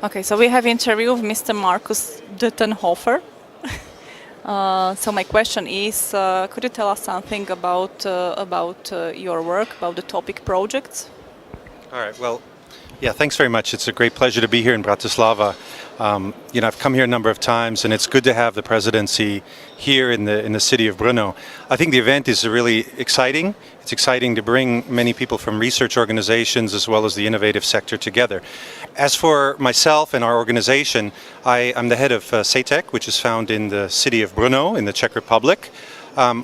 Okay, so we have interview with Mr. Markus Dettenhofer. So my question is, could you tell us something about your work, about the topic projects? All right. Well, yeah, thanks very much. It's a great pleasure to be here in Bratislava. I've come here a number of times, and it's good to have the presidency here in the city of Brno. I think the event is really exciting. It's exciting to bring many people from research organizations as well as the innovative sector together. As for myself and our organization, I'm the head of CETEC, which is found in the city of Brno in the Czech Republic.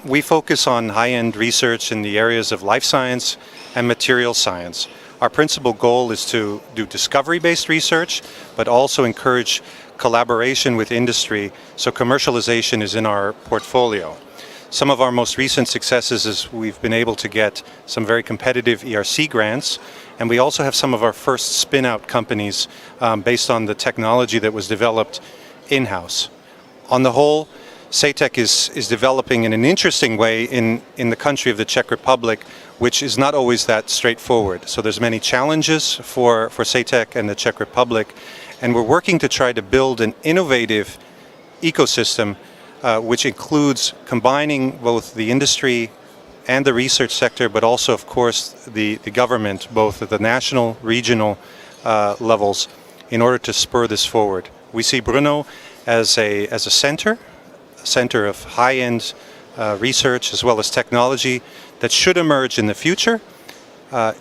We focus on high-end research in the areas of life science and material science. Our principal goal is to do discovery-based research, but also encourage collaboration with industry, so commercialization is in our portfolio. Some of our most recent successes is we've been able to get some very competitive ERC grants, and we also have some of our first spin-out companies based on the technology that was developed in-house. On the whole, CETEC is developing in an interesting way in the country of the Czech Republic, which is not always that straightforward. So there's many challenges for CETEC and the Czech Republic, and we're working to try to build an innovative ecosystem which includes combining both the industry and the research sector, but also, of course, the government, both at the national, regional levels, in order to spur this forward. We see Brno as a center of high-end research as well as technology that should emerge in the future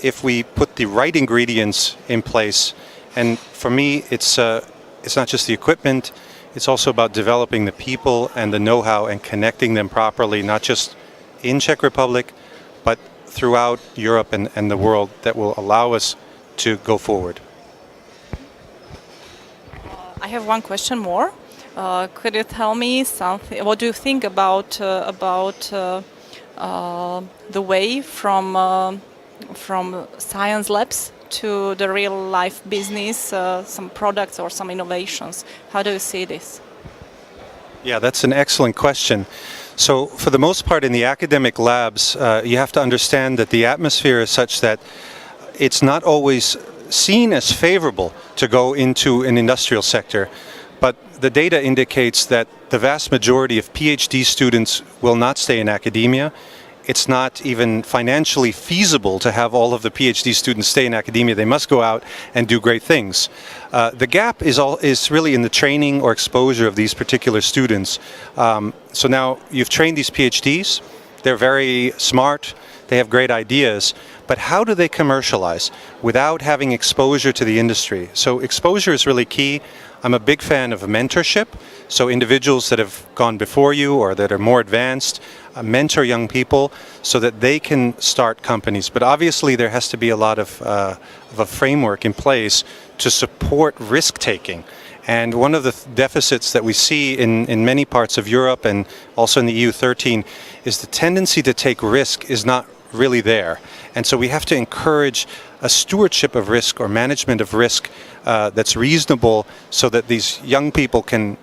if we put the right ingredients in place. And for me, it's not just the equipment, it's also about developing the people and the know-how and connecting them properly, not just in Czech Republic, but throughout Europe and the world, that will allow us to go forward. I have one question more. Could you tell me something? What do you think about the way from science labs to the real life business, some products or some innovations? How do you see this? Yeah, that's an excellent question. So for the most part in the academic labs, you have to understand that the atmosphere is such that it's not always seen as favorable to go into an industrial sector. But the data indicates that the vast majority of PhD students will not stay in academia. It's not even financially feasible to have all of the PhD students stay in academia. They must go out and do great things. The gap is really in the training or exposure of these particular students. So now you've trained these PhDs. They're very smart. They have great ideas. But how do they commercialize without having exposure to the industry? So exposure is really key. I'm a big fan of mentorship. So individuals that have gone before you or that are more advanced, mentor young people so that they can start companies. But obviously there has to be a lot of a framework in place to support risk-taking. And one of the deficits that we see in many parts of Europe and also in the EU 13 is the tendency to take risk is not really there. And so we have to encourage a stewardship of risk or management of risk that's reasonable so that these young people can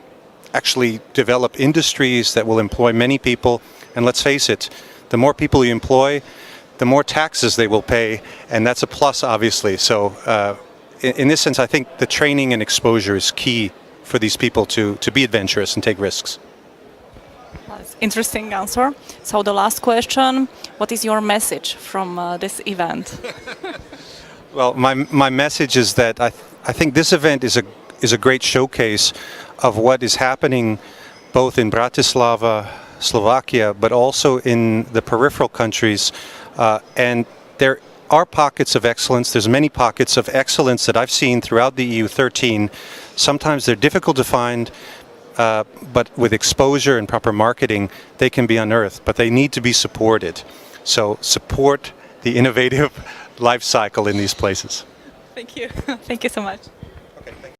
actually develop industries that will employ many people. And let's face it, the more people you employ, the more taxes they will pay, and that's a plus, obviously. So in this sense, I think the training and exposure is key for these people to be adventurous and take risks. That's interesting answer. So the last question, what is your message from this event? Well, my message is that I think this event is a great showcase of what is happening both in Bratislava, Slovakia, but also in the peripheral countries. And there are pockets of excellence. There's many pockets of excellence that I've seen throughout the EU 13. Sometimes they're difficult to find, but with exposure and proper marketing, they can be unearthed, but they need to be supported. So support the innovative life cycle in these places. Thank you. Thank you so much.